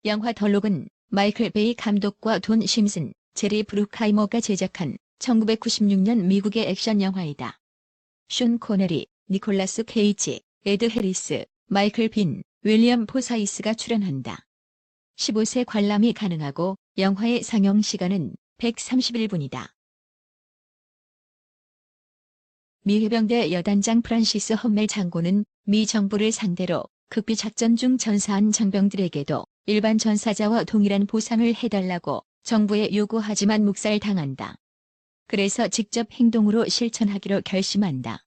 영화 더 록은 마이클 베이 감독과 돈 심슨, 제리 브루크하이머가 제작한 1996년 미국의 액션 영화이다. 숀 코네리, 니콜라스 케이지, 에드 해리스, 마이클 빈, 윌리엄 포사이스가 출연한다. 15세 관람이 가능하고 영화의 상영 시간은 131분이다. 미 해병대 여단장 프란시스 험멜 장군은 미 정부를 상대로 극비 작전 중 전사한 장병들에게도 일반 전사자와 동일한 보상을 해달라고 정부에 요구하지만 묵살당한다. 그래서 직접 행동으로 실천하기로 결심한다.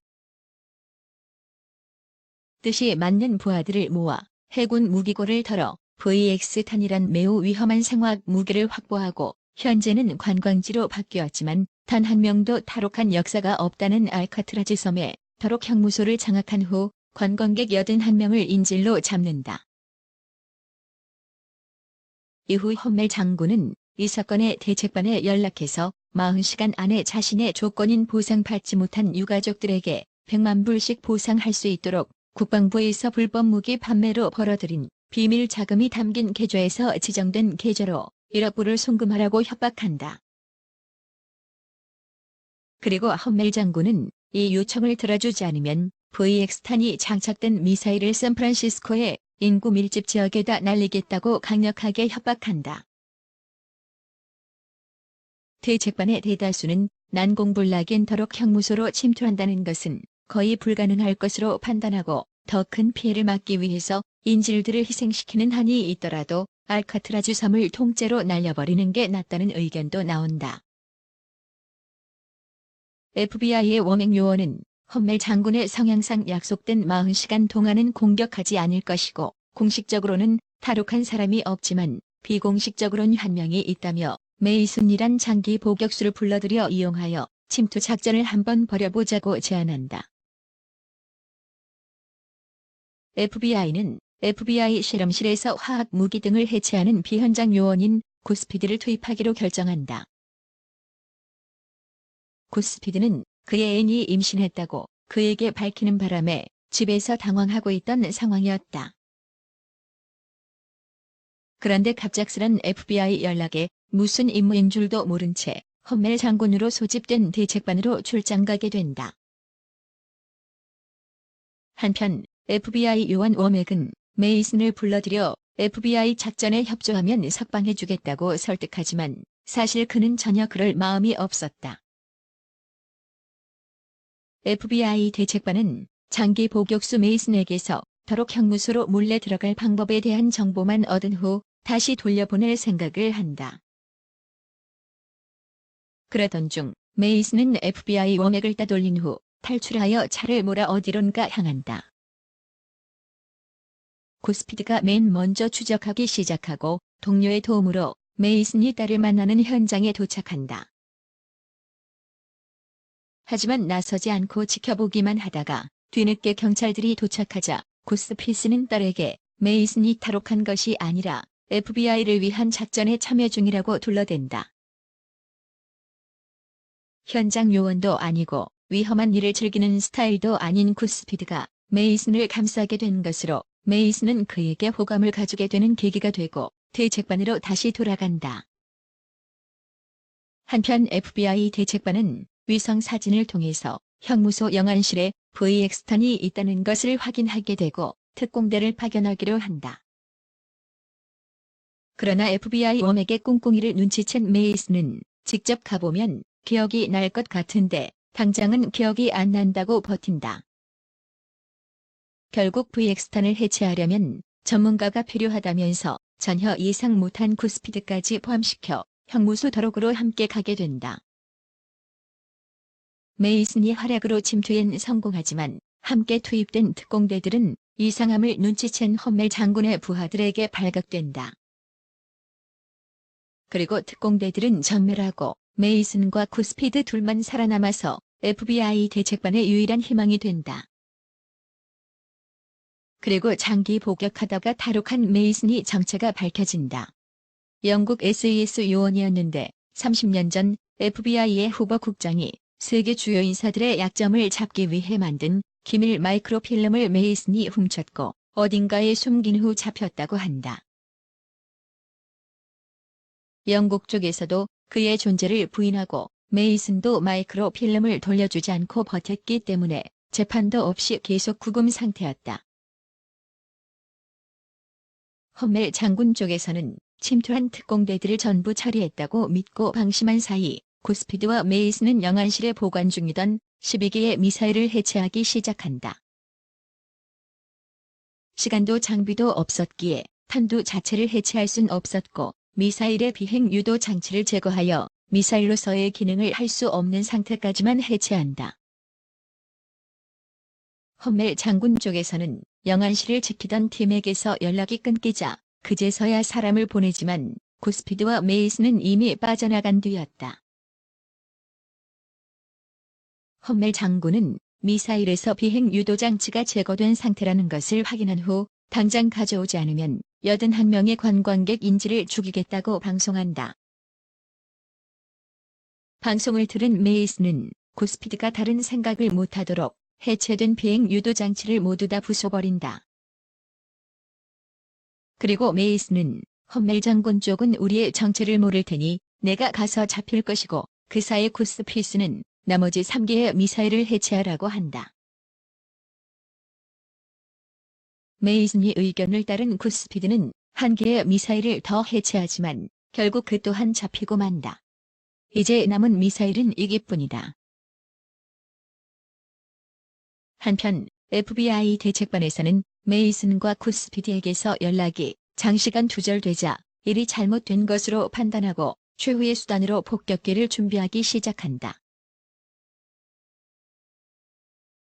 뜻이 맞는 부하들을 모아 해군 무기고를 털어 VX-10이란 매우 위험한 생화학 무기를 확보하고 현재는 관광지로 바뀌었지만 단 한 명도 탈옥한 역사가 없다는 알카트라즈 섬에 탈옥 형무소를 장악한 후 관광객 81명을 인질로 잡는다. 이후 험멜 장군은 이 사건의 대책반에 연락해서 40시간 안에 자신의 조건인 보상받지 못한 유가족들에게 100만 불씩 보상할 수 있도록 국방부에서 불법 무기 판매로 벌어들인 비밀 자금이 담긴 계좌에서 지정된 계좌로 1억 불을 송금하라고 협박한다. 그리고 험멜 장군은 이 요청을 들어주지 않으면 VX-10이 장착된 미사일을 샌프란시스코의 인구 밀집 지역에다 날리겠다고 강력하게 협박한다. 대책반의 대다수는 난공불락인 더록 형무소로 침투한다는 것은 거의 불가능할 것으로 판단하고 더 큰 피해를 막기 위해서 인질들을 희생시키는 한이 있더라도 알카트라즈 섬을 통째로 날려버리는 게 낫다는 의견도 나온다. FBI의 워맹 요원은 험멜 장군의 성향상 약속된 40시간 동안은 공격하지 않을 것이고 공식적으로는 탈옥한 사람이 없지만 비공식적으로는 한 명이 있다며 메이슨이란 장기 복역수를 불러들여 이용하여 침투 작전을 한번 벌여보자고 제안한다. FBI는 FBI 실험실에서 화학 무기 등을 해체하는 비현장 요원인 고스피드를 투입하기로 결정한다. 고스피드는 그의 애인이 임신했다고 그에게 밝히는 바람에 집에서 당황하고 있던 상황이었다. 그런데 갑작스런 FBI 연락에 무슨 임무인 줄도 모른 채 험멜 장군으로 소집된 대책반으로 출장 가게 된다. 한편 FBI 요원 워맥은 메이슨을 불러들여 FBI 작전에 협조하면 석방해주겠다고 설득하지만 사실 그는 전혀 그럴 마음이 없었다. FBI 대책반은 장기 복역수 메이슨에게서 더록 형무소로 몰래 들어갈 방법에 대한 정보만 얻은 후 다시 돌려보낼 생각을 한다. 그러던 중 메이슨은 FBI 워맥을 따돌린 후 탈출하여 차를 몰아 어디론가 향한다. 고스피드가 맨 먼저 추적하기 시작하고 동료의 도움으로 메이슨이 딸을 만나는 현장에 도착한다. 하지만 나서지 않고 지켜보기만 하다가 뒤늦게 경찰들이 도착하자 고스피드는 딸에게 메이슨이 탈옥한 것이 아니라 FBI를 위한 작전에 참여 중이라고 둘러댄다. 현장 요원도 아니고 위험한 일을 즐기는 스타일도 아닌 고스피드가 메이슨을 감싸게 된 것으로 메이슨은 그에게 호감을 가지게 되는 계기가 되고 대책반으로 다시 돌아간다. 한편 FBI 대책반은 위성 사진을 통해서 형무소 영안실에 VX-10이 있다는 것을 확인하게 되고 특공대를 파견하기로 한다. 그러나 FBI 워맥의 꿍꿍이를 눈치챈 메이슨은 직접 가보면 기억이 날 것 같은데 당장은 기억이 안 난다고 버틴다. 결국 VX-10을 해체하려면 전문가가 필요하다면서 전혀 예상 못한 고스피드까지 포함시켜 형무소 더록으로 함께 가게 된다. 메이슨이 활약으로 침투엔 성공하지만 함께 투입된 특공대들은 이상함을 눈치챈 험멜 장군의 부하들에게 발각된다. 그리고 특공대들은 전멸하고 메이슨과 고스피드 둘만 살아남아서 FBI 대책반의 유일한 희망이 된다. 그리고 장기 복역하다가 탈옥한 메이슨이 정체가 밝혀진다. 영국 SAS 요원이었는데 30년 전 FBI의 후보 국장이 세계 주요 인사들의 약점을 잡기 위해 만든 기밀 마이크로필름을 메이슨이 훔쳤고 어딘가에 숨긴 후 잡혔다고 한다. 영국 쪽에서도 그의 존재를 부인하고 메이슨도 마이크로 필름을 돌려주지 않고 버텼기 때문에 재판도 없이 계속 구금 상태였다. 험멜 장군 쪽에서는 침투한 특공대들을 전부 처리했다고 믿고 방심한 사이 구스피드와 메이슨은 영안실에 보관 중이던 12개의 미사일을 해체하기 시작한다. 시간도 장비도 없었기에 탄두 자체를 해체할 순 없었고 미사일의 비행 유도 장치를 제거하여 미사일로서의 기능을 할 수 없는 상태까지만 해체한다. 험멜 장군 쪽에서는 영안실을 지키던 팀에게서 연락이 끊기자 그제서야 사람을 보내지만 구스피드와 메이슨은 이미 빠져나간 뒤였다. 험멜 장군은 미사일에서 비행 유도 장치가 제거된 상태라는 것을 확인한 후 당장 가져오지 않으면 81명의 관광객 인질을 죽이겠다고 방송한다. 방송을 들은 메이슨은 구스피드가 다른 생각을 못하도록 해체된 비행 유도 장치를 모두 다 부숴버린다. 그리고 메이슨은 험멜 장군 쪽은 우리의 정체를 모를 테니 내가 가서 잡힐 것이고 그 사이 구스피드는 나머지 3개의 미사일을 해체하라고 한다. 메이슨의 의견을 따른 구스피드는 1개의 미사일을 더 해체하지만 결국 그 또한 잡히고 만다. 이제 남은 미사일은 2개뿐이다. 한편 FBI 대책반에서는 메이슨과 구스피드에게서 연락이 장시간 두절되자 일이 잘못된 것으로 판단하고 최후의 수단으로 폭격기를 준비하기 시작한다.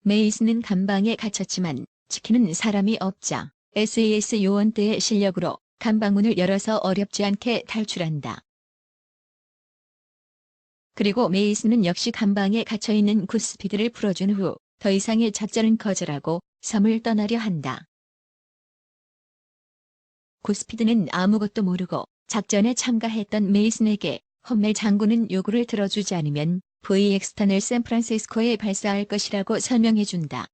메이슨은 감방에 갇혔지만 지키는 사람이 없자 SAS 요원대의 실력으로 감방문을 열어서 어렵지 않게 탈출한다. 그리고 메이슨은 역시 감방에 갇혀있는 구스피드를 풀어준 후 더 이상의 작전은 거절하고 섬을 떠나려 한다. 구스피드는 아무것도 모르고 작전에 참가했던 메이슨에게 험멜 장군은 요구를 들어주지 않으면 VX탄을 샌프란시스코에 발사할 것이라고 설명해준다.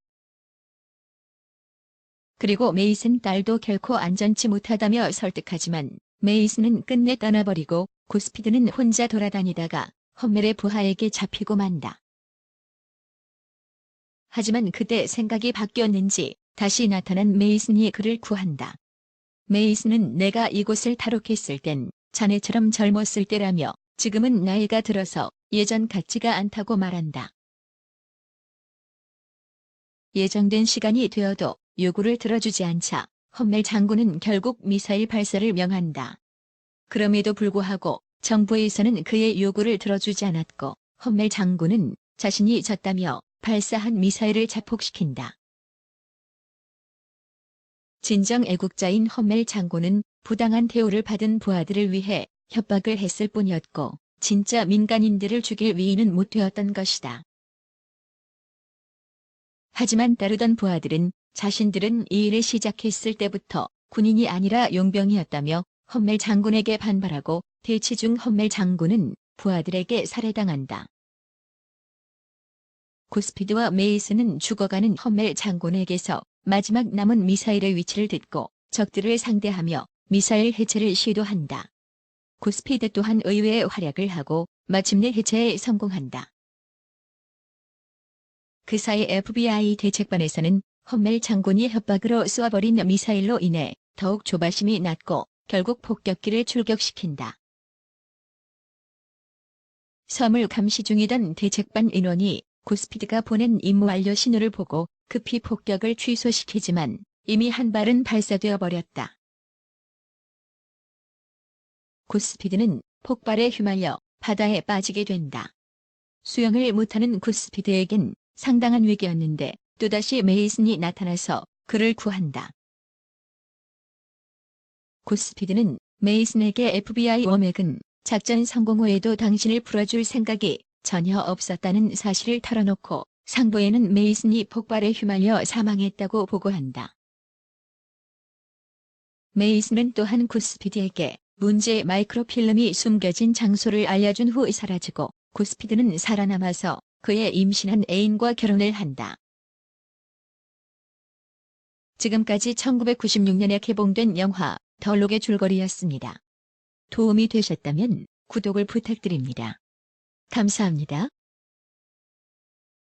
그리고 메이슨 딸도 결코 안전치 못하다며 설득하지만 메이슨은 끝내 떠나버리고 구스피드는 혼자 돌아다니다가 험멜의 부하에게 잡히고 만다. 하지만 그때 생각이 바뀌었는지 다시 나타난 메이슨이 그를 구한다. 메이슨은 내가 이곳을 탈옥했을 땐 자네처럼 젊었을 때라며 지금은 나이가 들어서 예전 같지가 않다고 말한다. 예정된 시간이 되어도 요구를 들어주지 않자 험멜 장군은 결국 미사일 발사를 명한다. 그럼에도 불구하고 정부에서는 그의 요구를 들어주지 않았고 험멜 장군은 자신이 졌다며 발사한 미사일을 자폭시킨다. 진정 애국자인 험멜 장군은 부당한 대우를 받은 부하들을 위해 협박을 했을 뿐이었고 진짜 민간인들을 죽일 위인은 못 되었던 것이다. 하지만 따르던 부하들은 자신들은 이 일을 시작했을 때부터 군인이 아니라 용병이었다며 험멜 장군에게 반발하고 대치 중 험멜 장군은 부하들에게 살해당한다. 구스피드와 메이슨은 죽어가는 험멜 장군에게서 마지막 남은 미사일의 위치를 듣고 적들을 상대하며 미사일 해체를 시도한다. 구스피드 또한 의외의 활약을 하고 마침내 해체에 성공한다. 그 사이 FBI 대책반에서는 험멜 장군이 협박으로 쏘아버린 미사일로 인해 더욱 조바심이 났고 결국 폭격기를 출격시킨다. 섬을 감시 중이던 대책반 인원이 구스피드가 보낸 임무 완료 신호를 보고 급히 폭격을 취소시키지만 이미 한 발은 발사되어 버렸다. 구스피드는 폭발에 휘말려 바다에 빠지게 된다. 수영을 못하는 구스피드에겐 상당한 위기였는데 또다시 메이슨이 나타나서 그를 구한다. 구스피드는 메이슨에게 FBI 워맥은 작전 성공 후에도 당신을 풀어줄 생각이 전혀 없었다는 사실을 털어놓고 상부에는 메이슨이 폭발에 휘말려 사망했다고 보고한다. 메이슨은 또한 구스피드에게 문제의 마이크로필름이 숨겨진 장소를 알려준 후 사라지고 구스피드는 살아남아서 그의 임신한 애인과 결혼을 한다. 지금까지 1996년에 개봉된 영화 더 록의 줄거리였습니다. 도움이 되셨다면 구독을 부탁드립니다. 감사합니다.